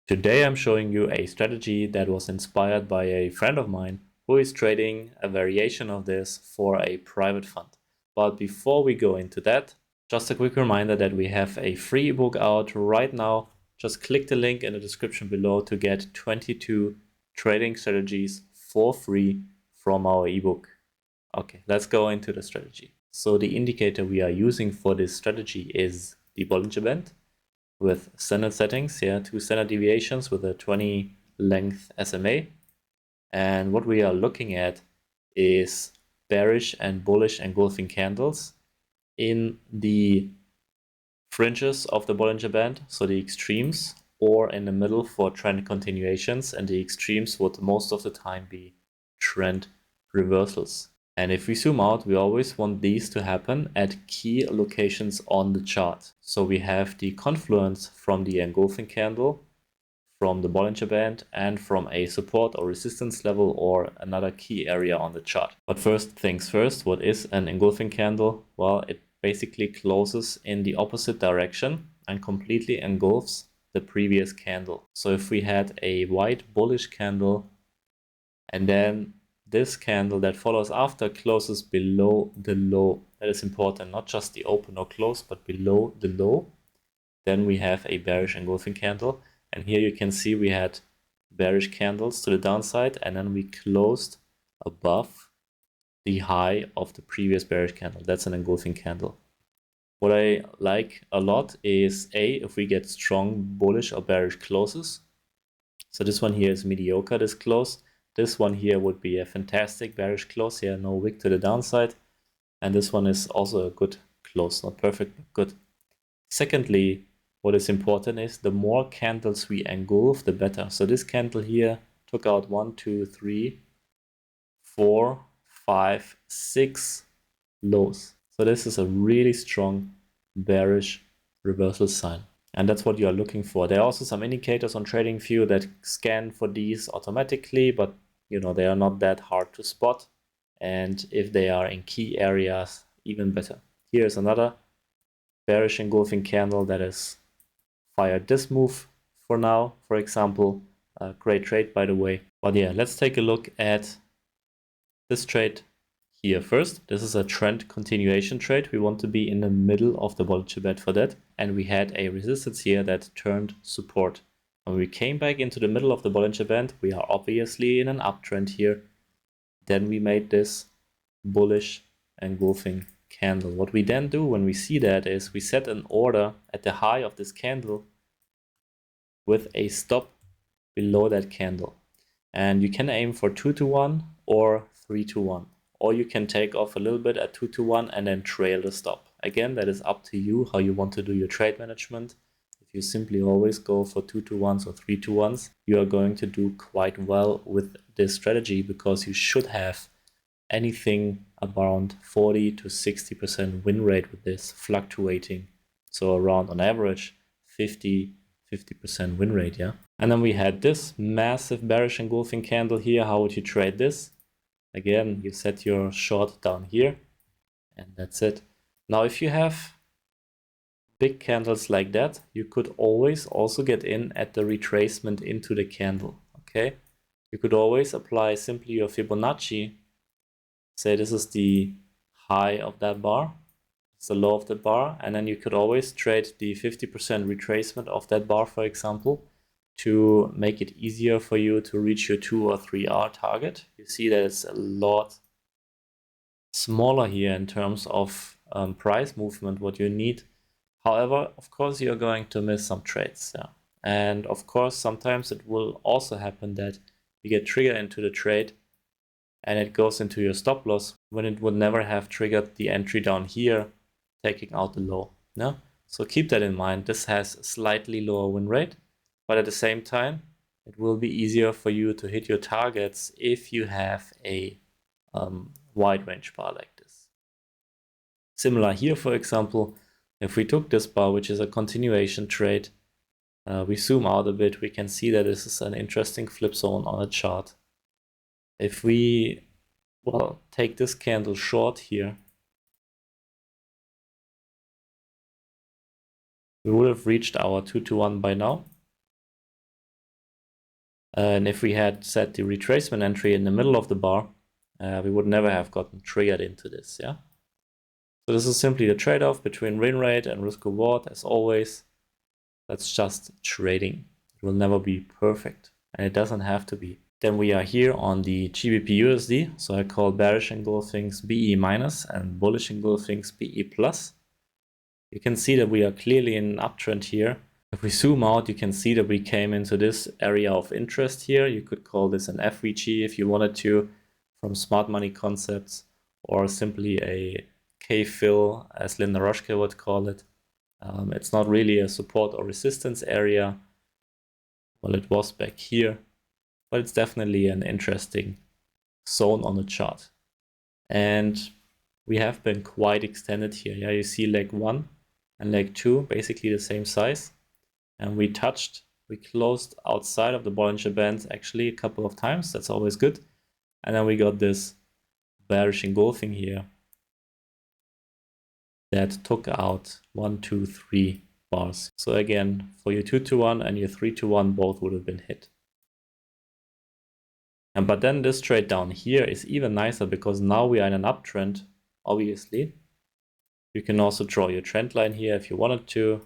Today I'm showing you a strategy that was inspired by a friend of mine who is trading a variation of this for a private fund. But before we go into that, just a quick reminder that we have a free ebook out right now. Just click the link in the description below to get 22 trading strategies for free from our ebook. Okay, let's go into the strategy. So the indicator we are using for this strategy is the Bollinger Band with standard settings, 2 standard deviations with a 20 length SMA. And what we are looking at is bearish and bullish engulfing candles in the fringes of the Bollinger Band, so the extremes, or in the middle for trend continuations, and the extremes would most of the time be trend reversals. And if we zoom out, we always want these to happen at key locations on the chart. So we have the confluence from the engulfing candle, from the Bollinger Band, and from a support or resistance level or another key area on the chart. But first things first, what is an engulfing candle? Well, it basically closes in the opposite direction and completely engulfs the previous candle. So if we had a white bullish candle and then this candle that follows after closes below the low, that is important, not just the open or close, but below the low, then we have a bearish engulfing candle. And here you can see we had bearish candles to the downside, and then we closed above the high of the previous bearish candle. That's an engulfing candle. What I like a lot is if we get strong bullish or bearish closes. So this one here is mediocre, this close. This one here would be a fantastic bearish close here, no wick to the downside. And this one is also a good close, not perfect, but good. Secondly, what is important is the more candles we engulf, the better. So this candle here took out 1, 2, 3, 4, 5, 6 lows. So this is a really strong bearish reversal sign. And that's what you are looking for. There are also some indicators on TradingView that scan for these automatically, but they are not that hard to spot. And if they are in key areas, even better. Here's another bearish engulfing candle that has fired this move for now, for example. Great trade, by the way. But yeah, let's take a look at this trade here first. This is a trend continuation trade. We want to be in the middle of the Bollinger Band for that. And we had a resistance here that turned support. When we came back into the middle of the Bollinger Band, we are obviously in an uptrend here. Then we made this bullish engulfing candle. What we then do when we see that is we set an order at the high of this candle with a stop below that candle. And you can aim for 2-to-1 or 3-to-1. Or you can take off a little bit at 2-to-1 and then trail the stop. Again, that is up to you how you want to do your trade management. If you simply always go for 2-to-1s or 3-to-1s, you are going to do quite well with this strategy because you should have anything around 40 to 60% win rate with this, fluctuating. So around on average 50% win rate, yeah. And then we had this massive bearish engulfing candle here. How would you trade this? Again, you set your short down here and that's it. Now, if you have big candles like that, you could always also get in at the retracement into the candle, okay? You could always apply simply your Fibonacci. Say this is the high of that bar, it's the low of the bar, and then you could always trade the 50% retracement of that bar, for example, to make it easier for you to reach your 2 or 3 hour target. You see that it's a lot smaller here in terms of price movement, what you need. However, of course, you're going to miss some trades. Yeah. And of course, sometimes it will also happen that you get triggered into the trade and it goes into your stop loss when it would never have triggered the entry down here, taking out the low. No? So keep that in mind. This has a slightly lower win rate, but at the same time, it will be easier for you to hit your targets if you have a wide range bar like this. Similar here, for example, if we took this bar, which is a continuation trade, we zoom out a bit, we can see that this is an interesting flip zone on a chart. If we, take this candle short here, we would have reached our 2-to-1 by now. And if we had set the retracement entry in the middle of the bar, we would never have gotten triggered into this. Yeah. So this is simply the trade-off between win rate and risk reward. As always, that's just trading. It will never be perfect, and it doesn't have to be. Then we are here on the GBP USD. So I call bearish engulfings BE minus and bullish engulfings BE plus. You can see that we are clearly in an uptrend here. If we zoom out, you can see that we came into this area of interest here. You could call this an FVG if you wanted to, from smart money concepts, or simply a K-fill, as Linda Roschke would call it. It's not really a support or resistance area. Well, it was back here, but it's definitely an interesting zone on the chart. And we have been quite extended here. Yeah, you see leg 1 and leg 2, basically the same size. And we closed outside of the Bollinger Band actually a couple of times. That's always good. And then we got this bearish engulfing here that took out 1, 2, 3 bars. So again, for your 2-to-1 and your 3-to-1, both would have been hit. But then this trade down here is even nicer because now we are in an uptrend, obviously. You can also draw your trend line here if you wanted to,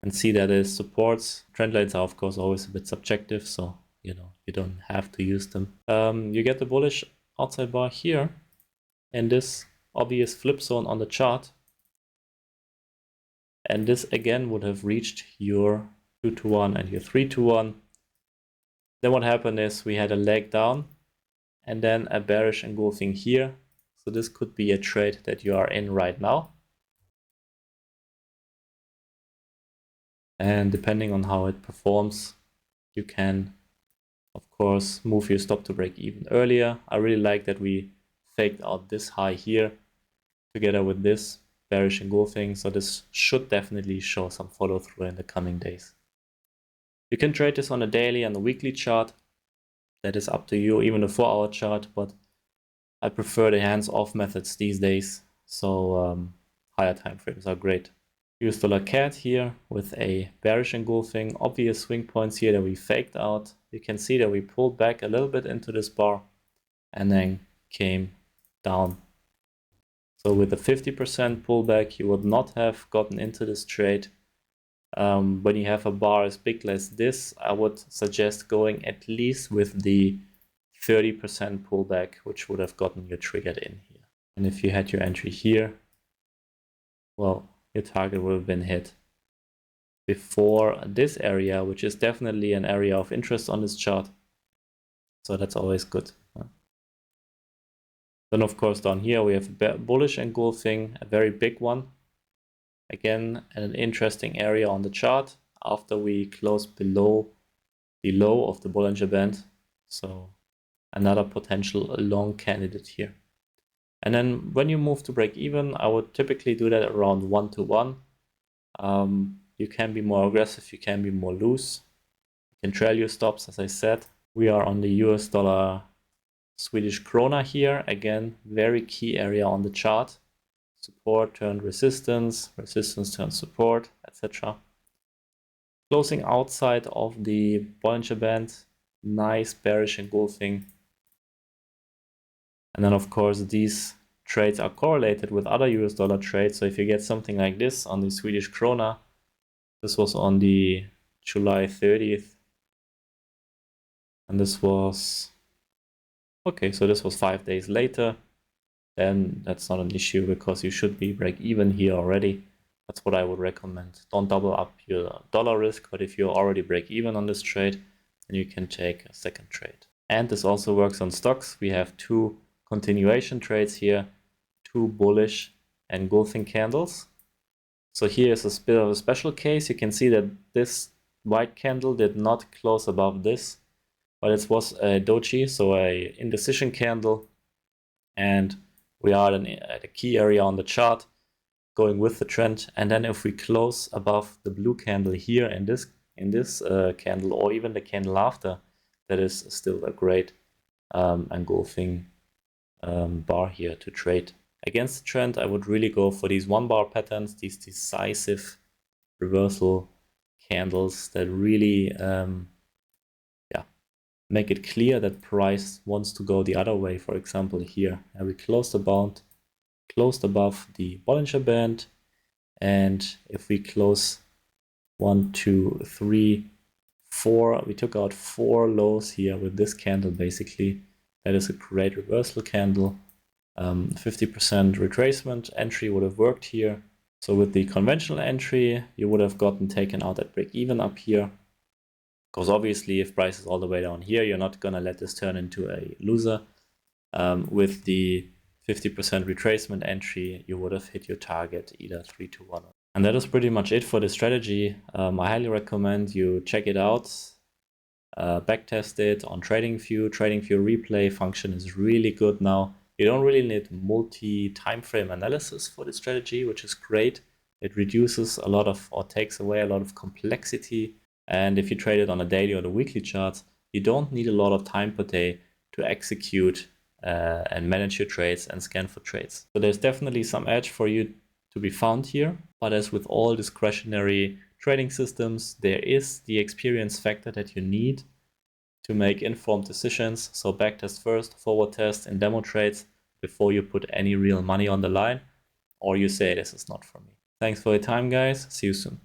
and see that it supports. Trend lines are of course always a bit subjective, so you don't have to use them. You get the bullish outside bar here in this obvious flip zone on the chart, and this again would have reached your 2-to-1 and your 3-to-1. Then what happened is we had a leg down and then a bearish engulfing here. So this could be a trade that you are in right now. And depending on how it performs, you can, of course, move your stop to break even earlier. I really like that we faked out this high here together with this bearish engulfing. So this should definitely show some follow through in the coming days. You can trade this on a daily and a weekly chart. That is up to you, even a 4-hour chart, but I prefer the hands-off methods these days. So higher time frames are great. US dollar CAD here with a bearish engulfing, obvious swing points here that we faked out. You can see that we pulled back a little bit into this bar and then came down. So with a 50% pullback, you would not have gotten into this trade. When you have a bar as big as this, I would suggest going at least with the 30% pullback, which would have gotten you triggered in here. And if you had your entry here, well, your target would have been hit before this area, which is definitely an area of interest on this chart. So that's always good. Then of course down here we have a bullish engulfing, a very big one. Again, an interesting area on the chart after we closed below the low of the Bollinger Band. So another potential long candidate here. And then when you move to break even, I would typically do that around 1-to-1. You can be more aggressive, you can be more loose. You can trail your stops, as I said. We are on the US dollar Swedish krona here. Again, very key area on the chart. Support turned resistance, resistance turned support, etc. Closing outside of the Bollinger Band, nice bearish engulfing. And then of course these trades are correlated with other US dollar trades. So if you get something like this on the Swedish krona, this was on the July 30th. And this was, okay, so this was 5 days later. Then that's not an issue because you should be break even here already. That's what I would recommend. Don't double up your dollar risk, but if you already break even on this trade, then you can take a second trade. And this also works on stocks. We have 2 continuation trades here, 2 bullish engulfing candles. So here is a bit of a special case. You can see that this white candle did not close above this, but it was a doji, so a indecision candle. And we are at a key area on the chart going with the trend. And then if we close above the blue candle here in this candle, or even the candle after, that is still a great engulfing bar here to trade. Against the trend, I would really go for these 1-bar patterns, these decisive reversal candles that really make it clear that price wants to go the other way. For example, here, and we closed the bound, closed above the Bollinger Band. And if we close 1, 2, 3, 4, we took out 4 lows here with this candle basically. That is a great reversal candle. 50% retracement entry would have worked here. So with the conventional entry, you would have gotten taken out at break even up here. Because obviously if price is all the way down here, you're not gonna let this turn into a loser. With the 50% retracement entry, you would have hit your target either 3 to 1. And that is pretty much it for the strategy. I highly recommend you check it out, backtest it on TradingView. TradingView replay function is really good now. You don't really need multi-time frame analysis for this strategy, which is great. It reduces a lot of, or takes away a lot of complexity. And if you trade it on a daily or the weekly charts, you don't need a lot of time per day to execute and manage your trades and scan for trades. So there's definitely some edge for you to be found here. But as with all discretionary trading systems, there is the experience factor that you need to make informed decisions. So backtest first, forward test in demo trades before you put any real money on the line, or you say this is not for me. Thanks for your time, guys. See you soon.